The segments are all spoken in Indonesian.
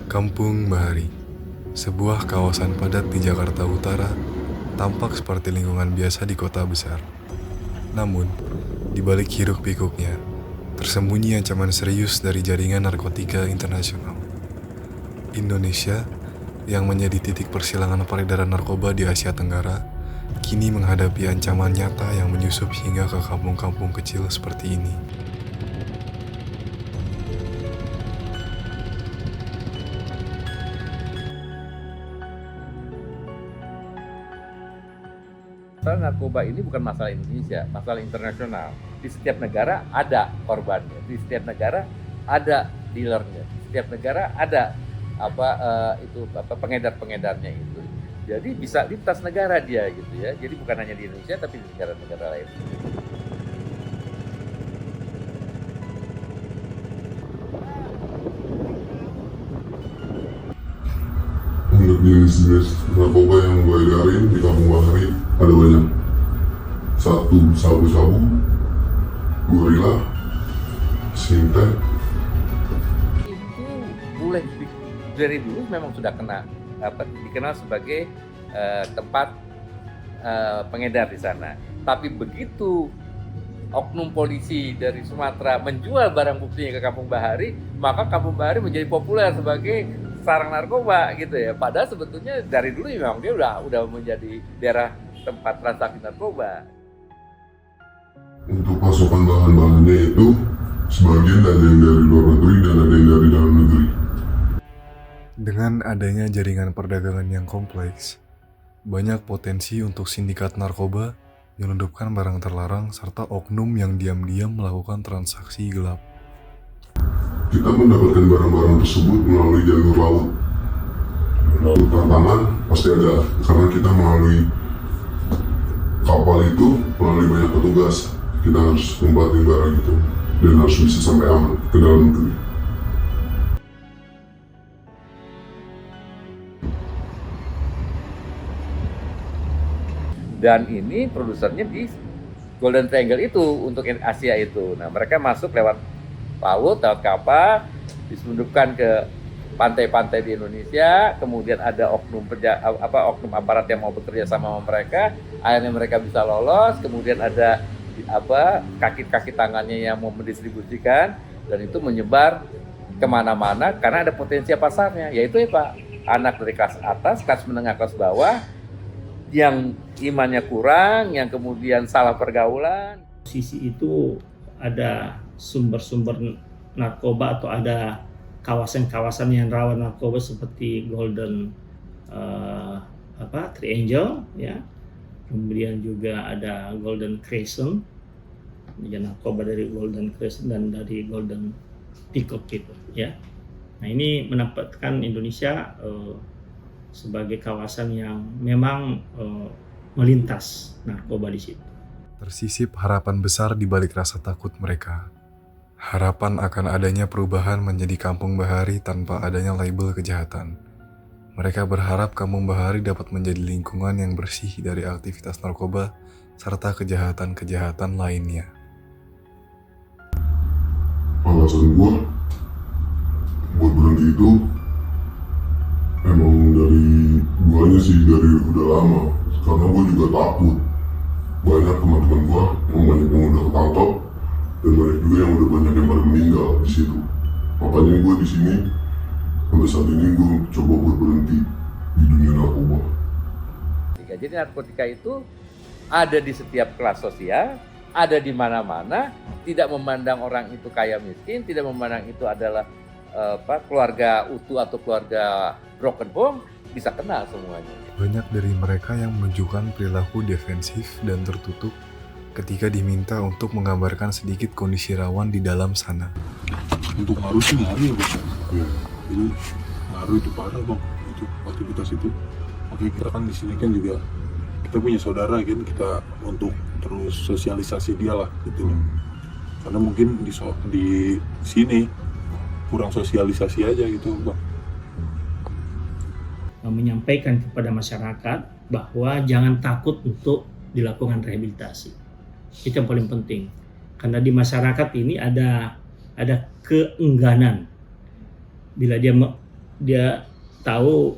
Kampung Bahari, sebuah kawasan padat di Jakarta Utara, tampak seperti lingkungan biasa di kota besar. Namun, di balik hiruk-pikuknya, tersembunyi ancaman serius dari jaringan narkotika internasional. Indonesia, yang menjadi titik persilangan peredaran narkoba di Asia Tenggara, kini menghadapi ancaman nyata yang menyusup hingga ke kampung-kampung kecil seperti ini. Masalah narkoba ini bukan masalah Indonesia, masalah internasional. Di setiap negara ada korbannya, di setiap negara ada dealernya, di setiap negara ada pengedar-pengedarnya itu. Jadi bisa lintas negara dia gitu ya. Jadi bukan hanya di Indonesia tapi di negara-negara lain. Untuk jenis-jenis narkoba yang gue edarin di Kampung Bahari ada banyak. Satu, sabu-sabu, gorila, sintek. Itu boleh dari dulu memang sudah dikenal sebagai tempat pengedar di sana. Tapi begitu oknum polisi dari Sumatera menjual barang buktinya ke Kampung Bahari, maka Kampung Bahari menjadi populer sebagai sarang narkoba gitu ya. Padahal sebetulnya dari dulu memang dia udah menjadi daerah tempat transaksi narkoba. Untuk pasokan bahan-bahannya itu sebagian ada yang dari luar negeri dan ada yang dari dalam negeri. Dengan adanya jaringan perdagangan yang kompleks, banyak potensi untuk sindikat narkoba menyelundupkan barang terlarang serta oknum yang diam-diam melakukan transaksi gelap. Kita mendapatkan barang-barang tersebut melalui jalur laut. Lalu tantangan pasti ada, karena kita melalui kapal itu, melalui banyak petugas. Kita harus membatin barang itu dan harus bisa sampai aman ke dalam negeri. Dan ini produsernya di Golden Triangle itu untuk Asia itu. Nah, mereka masuk lewat laut, lewat kapal, diselundupkan ke pantai-pantai di Indonesia. Kemudian ada oknum aparat yang mau bekerja sama mereka, akhirnya mereka bisa lolos. Kemudian ada kaki-kaki tangannya yang mau mendistribusikan, dan itu menyebar kemana-mana karena ada potensi pasarnya, yaitu anak dari kelas atas, kelas menengah, kelas bawah, yang imannya kurang, yang kemudian salah pergaulan. Sisi itu ada sumber-sumber narkoba atau ada kawasan-kawasan yang rawan narkoba seperti Golden Triangle ya. Kemudian juga ada Golden Crescent, narkoba dari Golden Crescent dan dari Golden Peacock gitu ya. Nah, ini menempatkan Indonesia sebagai kawasan yang memang melintas narkoba di situ. Tersisip harapan besar di balik rasa takut mereka. Harapan akan adanya perubahan menjadi Kampung Bahari tanpa adanya label kejahatan. Mereka berharap Kampung Bahari dapat menjadi lingkungan yang bersih dari aktivitas narkoba serta kejahatan-kejahatan lainnya. Alasan gue buat berhenti itu emang dari guanya sih dari udah lama, karena gue juga takut. Banyak teman-teman gue yang banyak yang udah ketangkap dan banyak juga yang udah banyak yang pada meninggal di situ. Makanya gue di sini sampai saat ini gue coba buat berhenti di dunia narkoba. Jadi narkotika itu ada di setiap kelas sosial, ada di mana-mana, tidak memandang orang itu kaya miskin, tidak memandang itu adalah keluarga utuh atau keluarga broken home, bisa kenal semuanya. Banyak dari mereka yang menunjukkan perilaku defensif dan tertutup ketika diminta untuk menggambarkan sedikit kondisi rawan di dalam sana. Untuk ngaruh sih ngaruh ya bang. Ya. Jadi ngaruh itu parah bang, itu aktivitas itu. Makanya kita kan di sini kan juga kita punya saudara kan, kita untuk terus sosialisasi dia lah gitu. Karena mungkin di sini kurang sosialisasi aja gitu bang. Menyampaikan kepada masyarakat bahwa jangan takut untuk dilakukan rehabilitasi. Itu yang paling penting. Karena di masyarakat ini ada keengganan. Bila dia dia tahu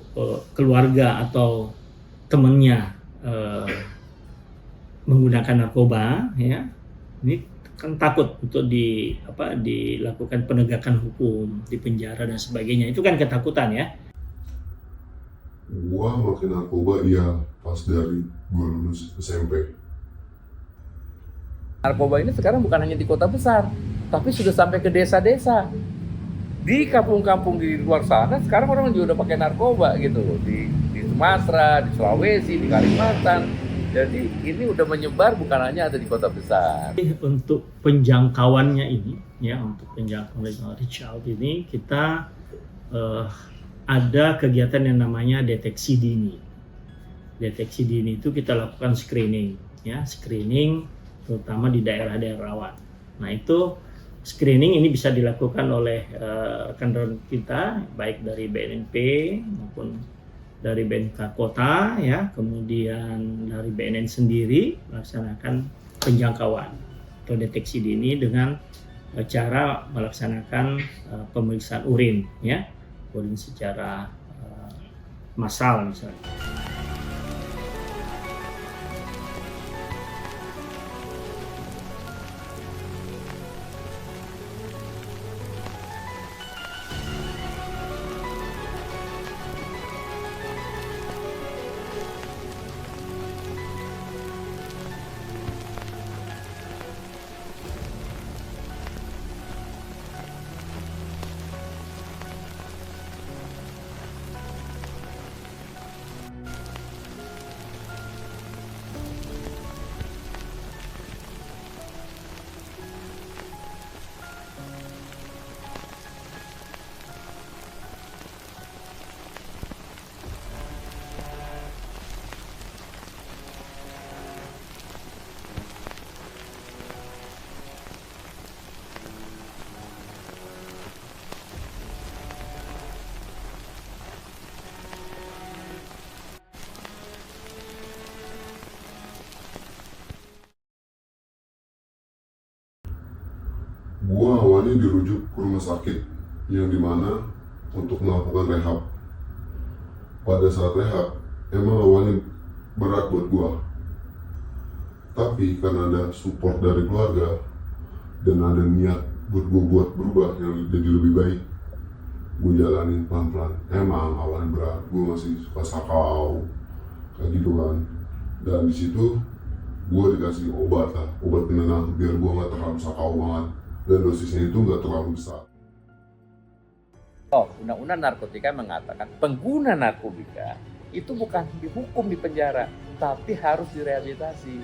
keluarga atau temannya menggunakan narkoba, ya, ini kan takut untuk dilakukan penegakan hukum, di penjara dan sebagainya. Itu kan ketakutan ya. Gua makin narkoba iya pas dari gua lulus SMP. Narkoba ini sekarang bukan hanya di kota besar, tapi sudah sampai ke desa-desa. Di kampung-kampung di luar sana sekarang orang juga udah pakai narkoba gitu loh, di Sumatera, di Sulawesi, di Kalimantan. Jadi ini udah menyebar, bukan hanya ada di kota besar. Untuk penjangkauannya ini, ya, untuk penjangkauan reach out ini kita ada kegiatan yang namanya deteksi dini. Deteksi dini itu kita lakukan screening, ya, screening terutama di daerah-daerah rawan. Nah, itu screening ini bisa dilakukan oleh rekan-rekan kita, baik dari BNNP maupun dari BNK Kota, ya, kemudian dari BNN sendiri melaksanakan penjangkauan atau deteksi dini dengan cara melaksanakan pemeriksaan urin, ya, urin secara massal misalnya. Gua awalnya dirujuk ke rumah sakit yang dimana untuk melakukan rehab. Pada saat rehab, emang awalnya berat buat gua. Tapi karena ada support dari keluarga dan ada niat buat gua buat berubah yang jadi lebih baik, gua jalanin pelan-pelan. Emang awalnya berat, gua masih suka sakau kayak gitu kan. Dan di situ gua dikasih obat penenang biar gua nggak terlalu sakau banget. Dan dosisnya itu nggak terlalu besar. Undang-undang narkotika mengatakan pengguna narkotika itu bukan dihukum di penjara, tapi harus direhabilitasi.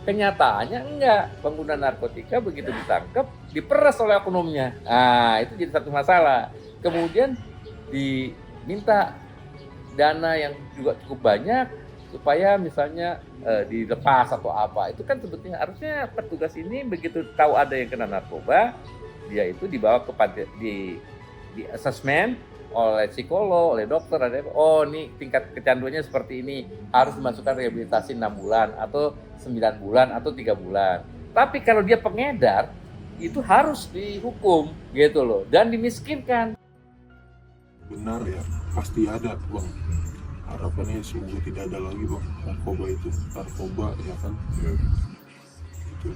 Kenyataannya enggak, pengguna narkotika begitu ditangkap diperas oleh oknumnya. Nah, itu jadi satu masalah. Kemudian diminta dana yang juga cukup banyak supaya misalnya dilepas atau apa. Itu kan sebetulnya harusnya petugas ini begitu tahu ada yang kena narkoba, dia itu dibawa ke di asesmen oleh psikolog, oleh dokter, ada oh ini tingkat kecanduannya seperti ini, harus dimasukkan rehabilitasi 6 bulan atau 9 bulan atau 3 bulan. Tapi kalau dia pengedar itu harus dihukum gitu loh, dan dimiskinkan. Benar ya, pasti ada bang. Harapannya semoga tidak ada lagi bang narkoba ya kan. Gitu.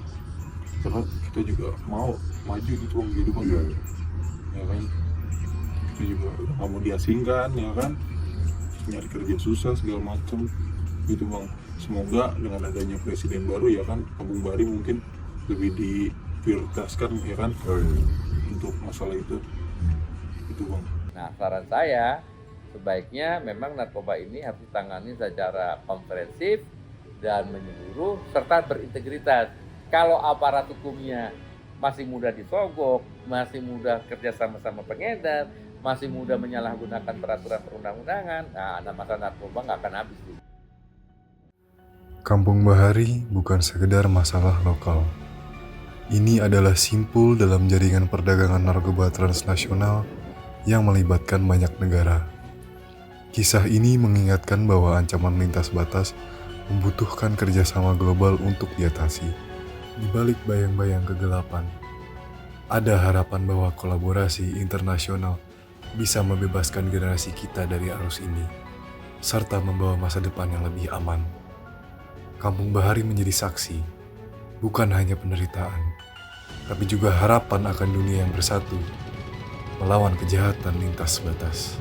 Karena kita juga mau maju gitu bang kehidupan ya kan. Kita juga nggak mau diasingkan ya kan, nyari kerja susah segala macam gitu bang. Semoga dengan adanya presiden baru ya kan, Kampung Bari mungkin lebih diprioritaskan ya kan untuk masalah itu bang. Nah, saran saya sebaiknya memang narkoba ini harus ditangani secara komprehensif dan menyeluruh serta berintegritas. Kalau aparat hukumnya masih mudah disogok, masih mudah kerja sama-sama pengedar, masih mudah menyalahgunakan peraturan perundang-undangan, nah masalah narkoba nggak akan habis. Kampung Bahari bukan sekedar masalah lokal. Ini adalah simpul dalam jaringan perdagangan narkoba transnasional yang melibatkan banyak negara. Kisah ini mengingatkan bahwa ancaman lintas batas membutuhkan kerjasama global untuk diatasi. Di balik bayang-bayang kegelapan, ada harapan bahwa kolaborasi internasional bisa membebaskan generasi kita dari arus ini, serta membawa masa depan yang lebih aman. Kampung Bahari menjadi saksi, bukan hanya penderitaan, tapi juga harapan akan dunia yang bersatu, melawan kejahatan lintas batas.